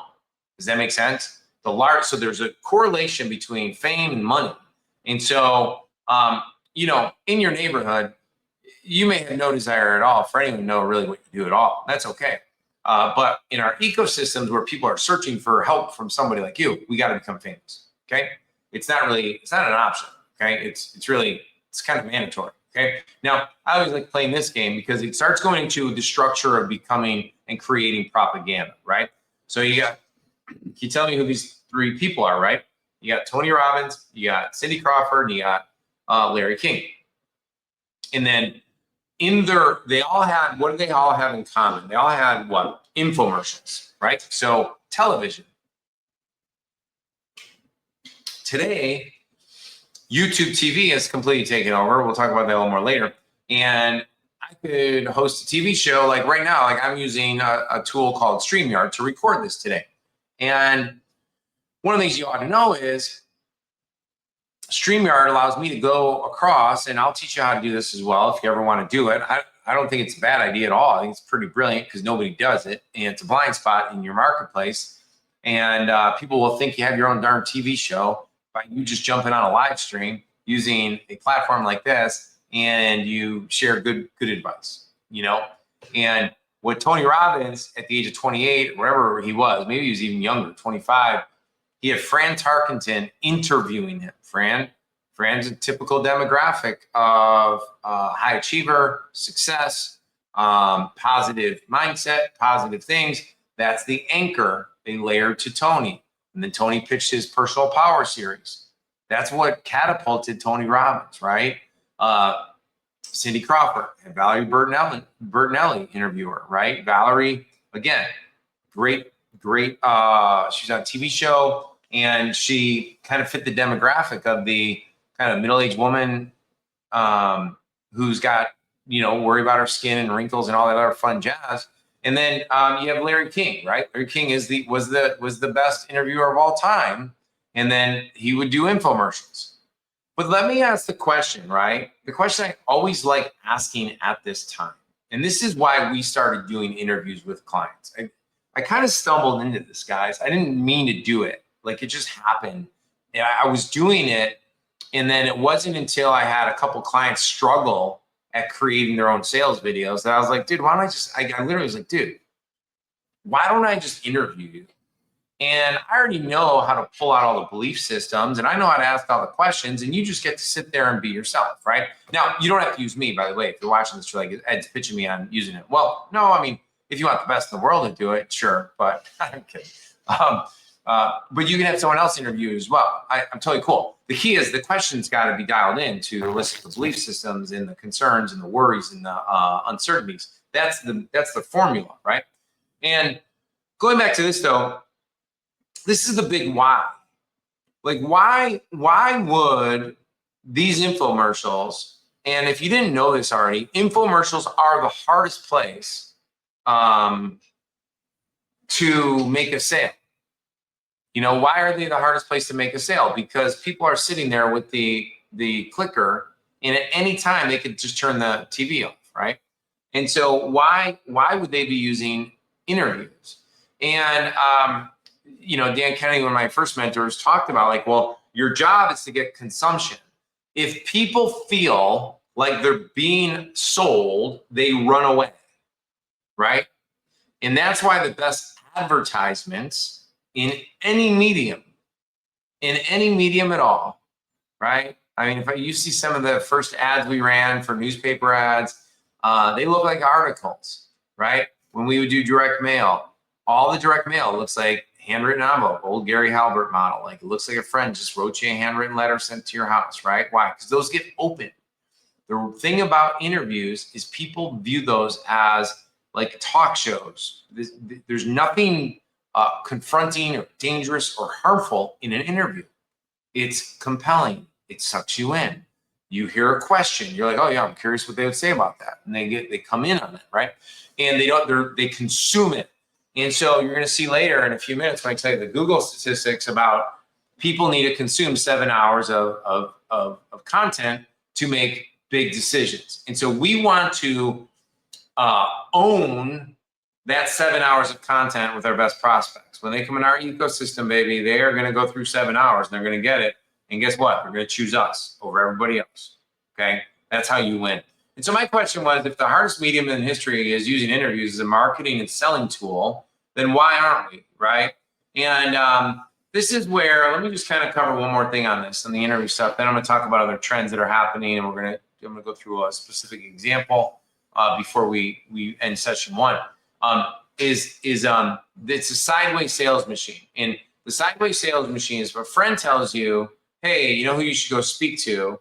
Does that make sense? So there's a correlation between fame and money. And so, you know, in your neighborhood, you may have no desire at all for anyone to know really what you do at all. That's okay. But in our ecosystems where people are searching for help from somebody like you, we got to become famous. Okay. It's not an option. Okay. It's kind of mandatory. Okay. Now, I always like playing this game because it starts going into the structure of becoming and creating propaganda, right? So can you tell me who these three people are, right? You got Tony Robbins, you got Cindy Crawford, and you got Larry King. And then they all had, what do they all have in common? They all had what? Infomercials, right? So television. Today, YouTube TV has completely taken over. We'll talk about that a little more later. And I could host a TV show like right now, like I'm using a tool called StreamYard to record this today. And one of the things you ought to know is StreamYard allows me to go across, and I'll teach you how to do this as well if you ever want to do it. I don't think it's a bad idea at all. I think it's pretty brilliant because nobody does it, and it's a blind spot in your marketplace. And people will think you have your own darn TV show by you just jumping on a live stream using a platform like this, and you share good advice, you know? And what Tony Robbins at the age of 28, wherever he was, maybe he was even younger, 25, he had Fran Tarkenton interviewing him. Fran's a typical demographic of high achiever, success, positive mindset, positive things. That's the anchor they layered to Tony. And then Tony pitched his personal power series. That's what catapulted Tony Robbins, right? Cindy Crawford and Valerie Bertinelli interviewer, right? Valerie, again, great. She's on a TV show, and she kind of fit the demographic of the kind of middle-aged woman who's got, you know, worry about her skin and wrinkles and all that other fun jazz. And then you have Larry King, right? Larry King was the best interviewer of all time, and then he would do infomercials. But let me ask the question, right? The question I always like asking at this time, and this is why we started doing interviews with clients. I kind of stumbled into this, guys. I didn't mean to do it. Like, it just happened. And I was doing it, and then it wasn't until I had a couple clients struggle at creating their own sales videos that I was like, dude, why don't I literally was like, dude, why don't I just interview you? And I already know how to pull out all the belief systems, and I know how to ask all the questions, and you just get to sit there and be yourself, right? Now, you don't have to use me, by the way. If you're watching this, you're like, Ed's pitching me on using it. Well, no, I mean, if you want the best in the world to do it, sure, but I'm kidding. But you can have someone else interview you as well. I'm totally cool. The key is the questions got to be dialed in to elicit the belief systems and the concerns and the worries and the uncertainties. That's the formula, right? And going back to this though, this is the big why. Like, why would these infomercials, and if you didn't know this already, infomercials are the hardest place to make a sale. You know, why are they the hardest place to make a sale? Because people are sitting there with the clicker, and at any time they could just turn the TV off, right? And so why would they be using interviews? And you know, Dan Kennedy, one of my first mentors, talked about, like, well, your job is to get consumption. If people feel like they're being sold, they run away, right? And that's why the best advertisements in any medium at all, right? I mean, you see some of the first ads we ran for newspaper ads, they look like articles, right? When we would do direct mail, all the direct mail looks like handwritten envelope, old Gary Halbert model. Like, it looks like a friend just wrote you a handwritten letter sent to your house, right? Why? Because those get open. The thing about interviews is people view those as like talk shows. There's nothing confronting or dangerous or harmful in an interview. It's compelling. It sucks you in. You hear a question. You're like, oh yeah, I'm curious what they would say about that. And they come in on it, right? And they consume it. And so you're going to see later in a few minutes when I tell you the Google statistics about people need to consume 7 hours of content to make big decisions. And so we want to own that 7 hours of content with our best prospects. When they come in our ecosystem, baby, they are going to go through 7 hours and they're going to get it. And guess what? They're going to choose us over everybody else. Okay. That's how you win. And so my question was, if the hardest medium in history is using interviews as a marketing and selling tool, then why aren't we? Right. And this is where, let me just kind of cover one more thing on this, on the interview stuff. Then I'm going to talk about other trends that are happening. And I'm going to go through a specific example before we end session one. It's a sideways sales machine. And the sideways sales machine is if a friend tells you, hey, you know who you should go speak to?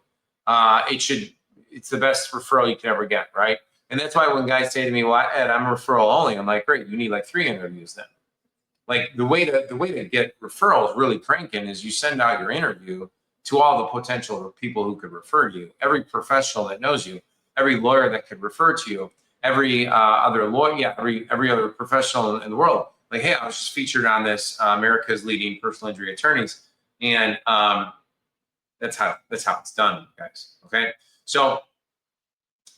It's the best referral you could ever get, right? And that's why when guys say to me, well, Ed, I'm a referral only, I'm like, great, you need like 3 interviews then. Like the way to get referrals really cranking is you send out your interview to all the potential people who could refer to you, every professional that knows you, every lawyer that could refer to you, every other lawyer, every other professional in the world. Like, hey, I was just featured on this America's leading personal injury attorneys, and that's how it's done, guys. Okay, so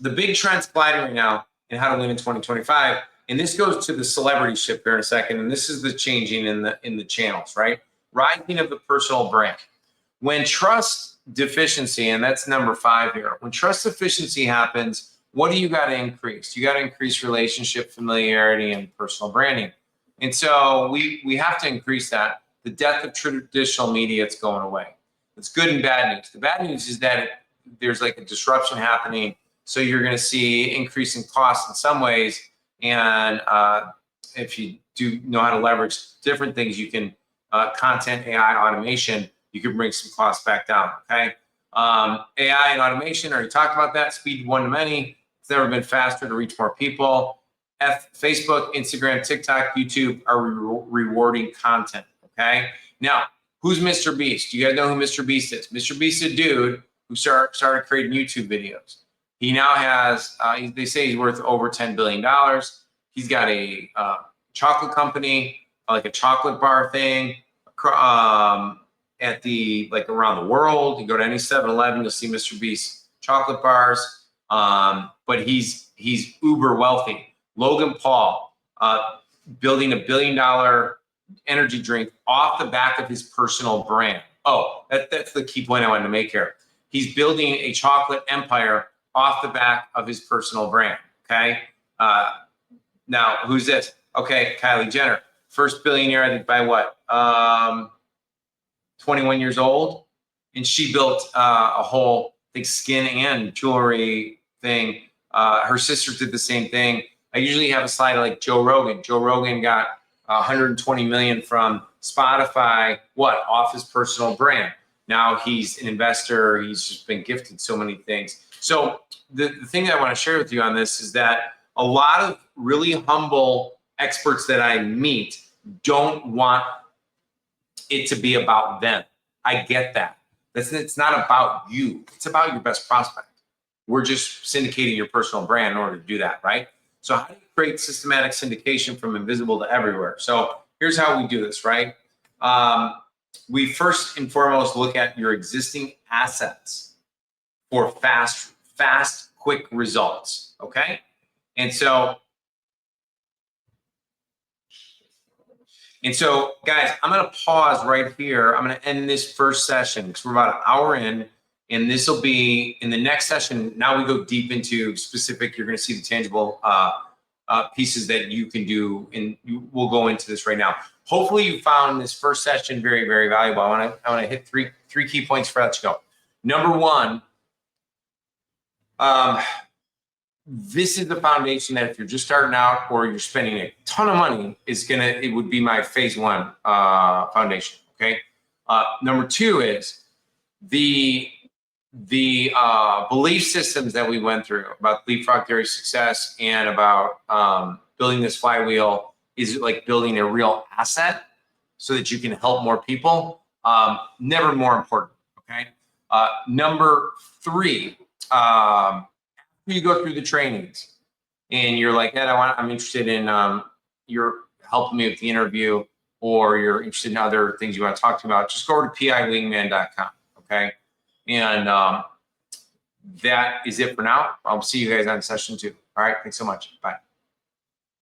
the big trend's colliding right now in how to win in 2025, and this goes to the celebrity ship here in a second. And this is the changing in the channels, right? Rising of the personal brand. When trust deficiency, and that's number 5 here. When trust deficiency happens, what do you got to increase? You got to increase relationship familiarity and personal branding. And so we have to increase that. The death of traditional media, it's going away. It's good and bad news. The bad news is that there's like a disruption happening. So you're going to see increasing costs in some ways. And if you do know how to leverage different things, you can content, AI, automation, you can bring some costs back down. Okay. AI and automation, already talked about that. Speed one to many. It's never been faster to reach more people. Facebook, Instagram, TikTok, YouTube are rewarding content. Okay. Now, who's Mr. Beast? You guys know who Mr. Beast is? Mr. Beast is a dude who started creating YouTube videos. He now has, they say he's worth over $10 billion. He's got a chocolate company, like a chocolate bar thing, at around the world. You go to any 7-Eleven, you'll see Mr. Beast chocolate bars. But he's uber wealthy. Logan Paul, building $1 billion energy drink off the back of his personal brand. Oh, that's the key point I wanted to make here. He's building a chocolate empire off the back of his personal brand. Okay. Now who's this? Okay. Kylie Jenner, first billionaire, I think by what? 21 years old. And she built a whole, I think, skin and jewelry thing. Her sister did the same thing. I usually have a slide like Joe Rogan. Joe Rogan got 120 million from Spotify, off his personal brand. Now he's an investor. He's just been gifted so many things. So the thing that I want to share with you on this is that a lot of really humble experts that I meet don't want it to be about them. I get that. It's not about you. It's about your best prospect. We're just syndicating your personal brand in order to do that, right? So how do you create systematic syndication from invisible to everywhere? So here's how we do this, right? We first and foremost look at your existing assets for fast, quick results, okay? And so guys, I'm gonna pause right here. I'm gonna end this first session because we're about an hour in, and this will be in the next session. Now we go deep into specific, you're gonna see the tangible pieces that you can do, and we'll go into this right now. Hopefully you found this first session very, very valuable. I wanna hit three key points for that to go. Number one, this is the foundation that if you're just starting out or you're spending a ton of money, it would be my phase 1 foundation. Okay. Number 2 is the belief systems that we went through about leapfrog theory success and about building this flywheel is like building a real asset so that you can help more people. Never more important. Okay. Number 3, you go through the trainings and you're like, Ed, I'm interested in you're helping me with the interview, or you're interested in other things you want to talk to me about, just go over to piwingman.com. Okay. And that is it for now. I'll see you guys on session 2. All right. Thanks so much. Bye.